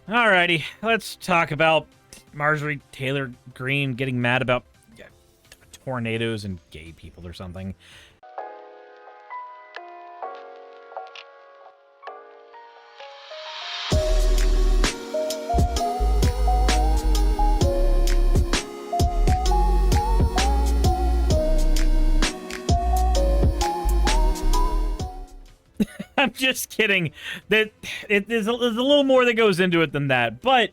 Alrighty, let's talk about Marjorie Taylor Greene getting mad about tornadoes and gay people or something. I'm just kidding. There's a little more that goes into it than that, but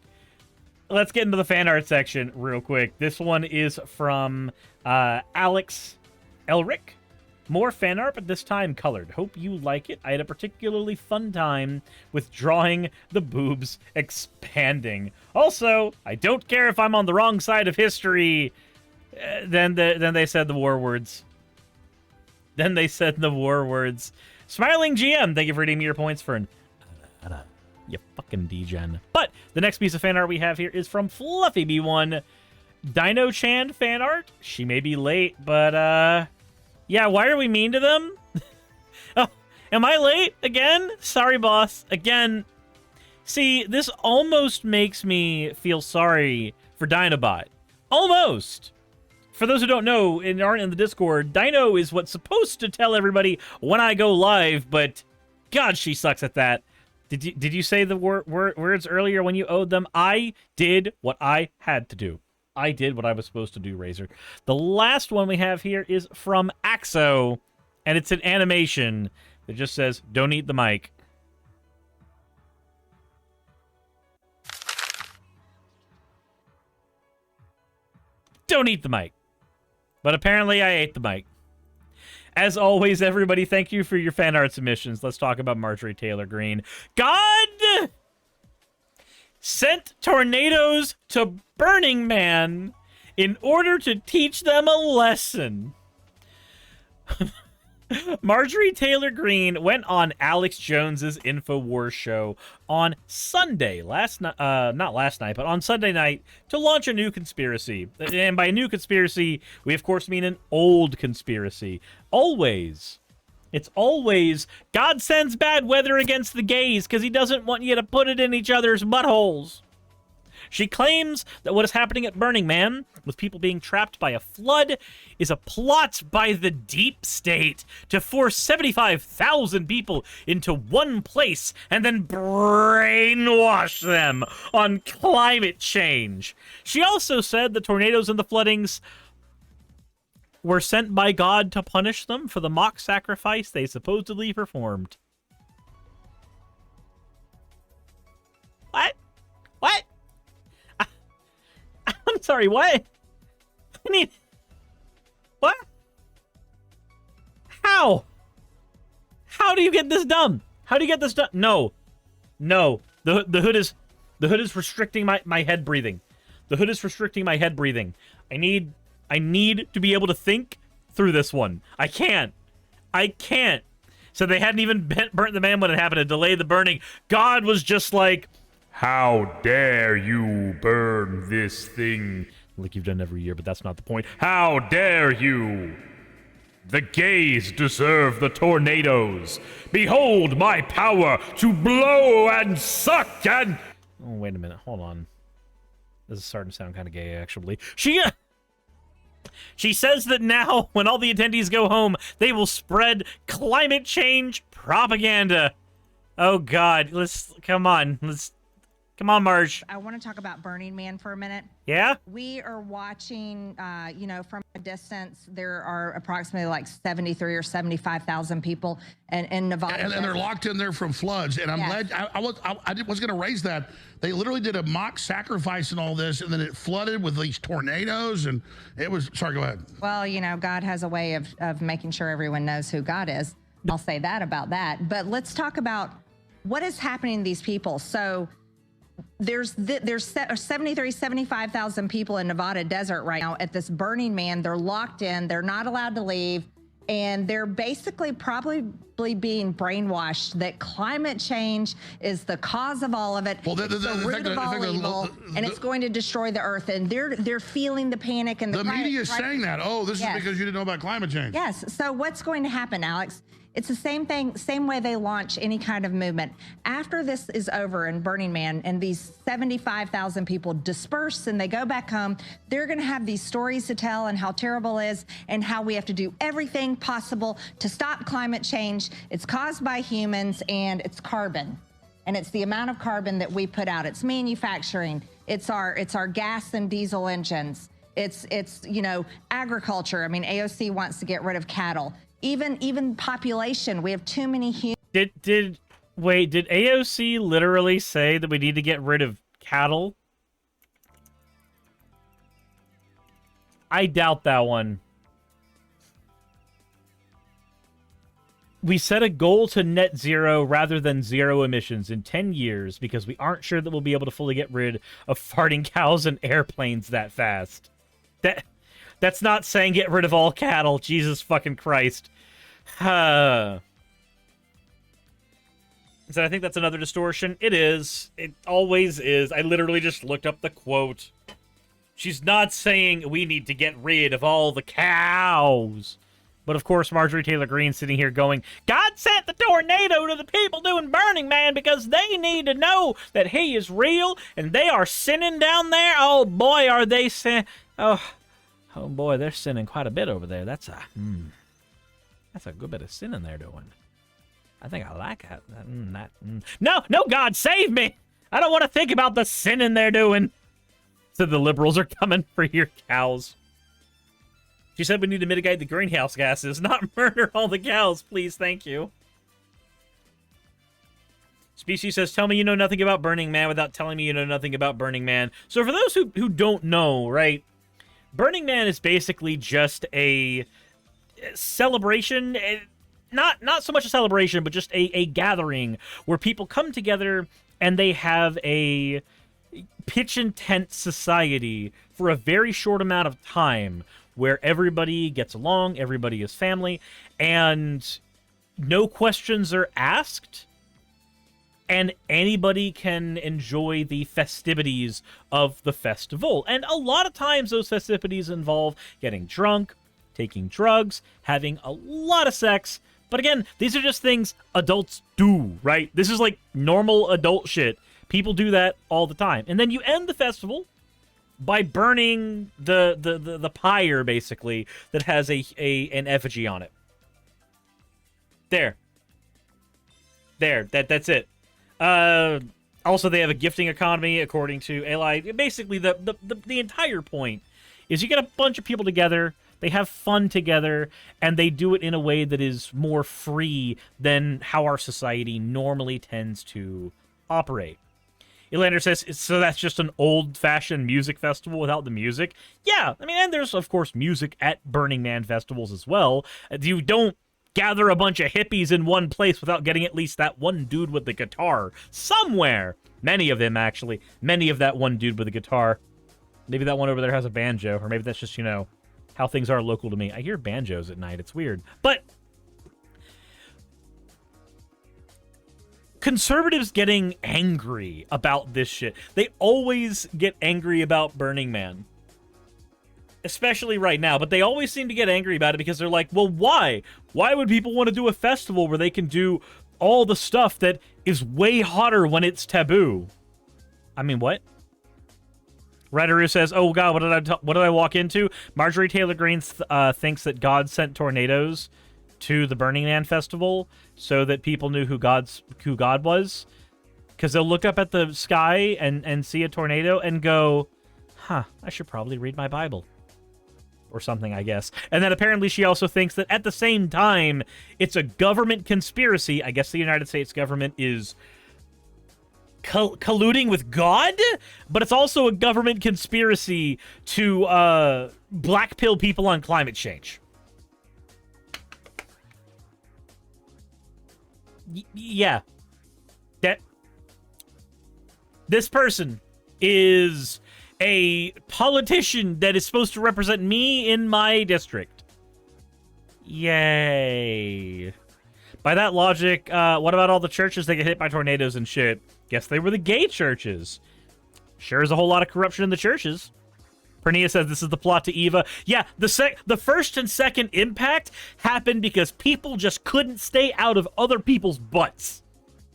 let's get into the fan art section real quick. This one is from Alex Elric. More fan art, but this time colored. Hope you like it. I had a particularly fun time with drawing the boobs expanding. Also, I don't care if I'm on the wrong side of history. Then they said the war words. Then they said the war words. Smiling GM, thank you for redeeming your points for an... You fucking degen. But the next piece of fan art we have here is from Fluffy B1. Dino-chan fan art. She may be late, but, yeah, why are we mean to them? Oh, am I late? Again? Sorry, boss. Again. See, this almost makes me feel sorry for Dinobot. Almost. For those who don't know and aren't in the Discord, Dino is what's supposed to tell everybody when I go live, but God, she sucks at that. Did you say the words earlier when you owed them? I did what I had to do. I did what I was supposed to do, Razor. The last one we have here is from Axo, and it's an animation that just says, "Don't eat the mic." Don't eat the mic. But apparently I ate the mic. As always, everybody, thank you for your fan art submissions. Let's talk about Marjorie Taylor Greene. God sent tornadoes to Burning Man in order to teach them a lesson. Marjorie Taylor Greene went on Alex Jones's InfoWars show on Sunday, not last night, but on Sunday night, to launch a new conspiracy. And by a new conspiracy, we of course mean an old conspiracy. It's always God sends bad weather against the gays because he doesn't want you to put it in each other's buttholes. She claims that what is happening at Burning Man, with people being trapped by a flood, is a plot by the deep state to force 75,000 people into one place and then brainwash them on climate change. She also said the tornadoes and the floodings were sent by God to punish them for the mock sacrifice they supposedly performed. What? What? I'm sorry, what? I mean, what? How? How do you get this done? How do you get this done? No. No. The hood is restricting my head breathing. The hood is restricting my head breathing. I need to be able to think through this one. I can't. So they hadn't even burnt the man when it happened to delay the burning. God was just like, how dare you burn this thing? Like you've done every year, but that's not the point. How dare you? The gays deserve the tornadoes. Behold my power to blow and suck and... Oh, wait a minute. Hold on. This is starting to sound kind of gay, actually. She says that now, when all the attendees go home, they will spread climate change propaganda. Oh, God. Come on, Marge. I want to talk about Burning Man for a minute. Yeah? We are watching, from a distance, there are approximately like 73 or 75,000 people in Nevada. And they're locked in there from floods. And I'm glad, I was going to raise that. They literally did a mock sacrifice and all this, and then it flooded with these tornadoes. And it was, sorry, go ahead. Well, God has a way of making sure everyone knows who God is. I'll say that about that. But let's talk about what is happening to these people. So there's 73, 75,000 people in Nevada desert right now at this Burning Man. They're locked in. They're not allowed to leave. And they're basically probably being brainwashed that climate change is the cause of all of it. Well, it's the root of all evil, and it's going to destroy the earth. And they're feeling the panic and the media is saying that. Oh, this is because you didn't know about climate change. Yes. So what's going to happen, Alex, It's the same thing, same way they launch any kind of movement. After this is over in Burning Man and these 75,000 people disperse and they go back home, they're going to have these stories to tell and how terrible it is and how we have to do everything possible to stop climate change. It's caused by humans and it's carbon. And it's the amount of carbon that we put out. It's manufacturing. It's our gas and diesel engines. It's you know, agriculture. I mean, AOC wants to get rid of cattle. Even population. We have too many humans. Did AOC literally say that we need to get rid of cattle? I doubt that one. We set a goal to net zero rather than zero emissions in 10 years because we aren't sure that we'll be able to fully get rid of farting cows and airplanes that fast. That's not saying get rid of all cattle. Jesus fucking Christ. So I think that's another distortion. It is. It always is. I literally just looked up the quote. She's not saying we need to get rid of all the cows. But of course, Marjorie Taylor Greene sitting here going, God sent the tornado to the people doing Burning Man because they need to know that he is real and they are sinning down there. Oh boy, are they sin? Oh boy, they're sinning quite a bit over there. That's a good bit of sinning they're doing. I think I like that. No, God save me! I don't want to think about the sinning they're doing. So the liberals are coming for your cows. She said we need to mitigate the greenhouse gases, not murder all the cows, please, thank you. Species says, tell me you know nothing about Burning Man without telling me you know nothing about Burning Man. So for those who don't know, right, Burning Man is basically just a celebration, not so much a celebration, but just a gathering where people come together and they have a pitch and tent society for a very short amount of time where everybody gets along, everybody is family, and no questions are asked, and anybody can enjoy the festivities of the festival. And a lot of times those festivities involve getting drunk, taking drugs, having a lot of sex. But again, these are just things adults do, right? This is like normal adult shit. People do that all the time. And then you end the festival by burning the pyre, basically, that has an effigy on it. That's it. Also, they have a gifting economy, according to Ally. Basically, the entire point is you get a bunch of people together, they have fun together, and they do it in a way that is more free than how our society normally tends to operate. Elander says, so that's just an old-fashioned music festival without the music? Yeah, I mean, and there's, of course, music at Burning Man festivals as well. You don't gather a bunch of hippies in one place without getting at least that one dude with the guitar somewhere. Many of them, actually. Many of that one dude with a guitar. Maybe that one over there has a banjo, or maybe that's just, you know, how things are local to me. I hear banjos at night. It's weird. But conservatives getting angry about this shit. They always get angry about Burning Man. Especially right now, but they always seem to get angry about it because they're like, well, why? Why would people want to do a festival where they can do all the stuff that is way hotter when it's taboo? I mean, what? Redaru says, oh god, what did I walk into? Marjorie Taylor Greene thinks that God sent tornadoes to the Burning Man festival so that people knew who God was, because they'll look up at the sky and see a tornado and go, huh, I should probably read my Bible or something, I guess. And then apparently she also thinks that at the same time it's a government conspiracy. I guess the United States government is colluding with God, but it's also a government conspiracy to black pill people on climate change. Yeah. That this person is a politician that is supposed to represent me in my district. Yay. By that logic, what about all the churches that get hit by tornadoes and shit? Guess they were the gay churches. Sure is a whole lot of corruption in the churches. Pernia says this is the plot to Eva. Yeah, the first and second impact happened because people just couldn't stay out of other people's butts.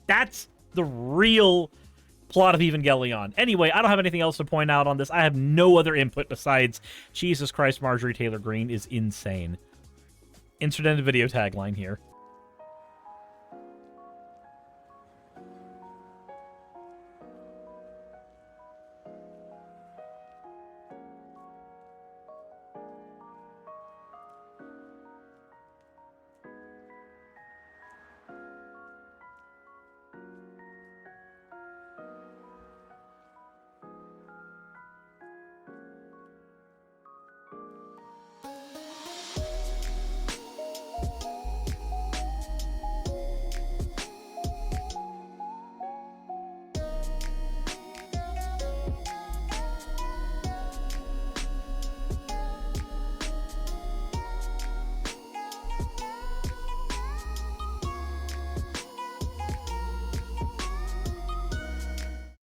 That's the real plot of Evangelion. Anyway, I don't have anything else to point out on this. I have no other input besides Jesus Christ, Marjorie Taylor Greene is insane. Insert end video tagline here.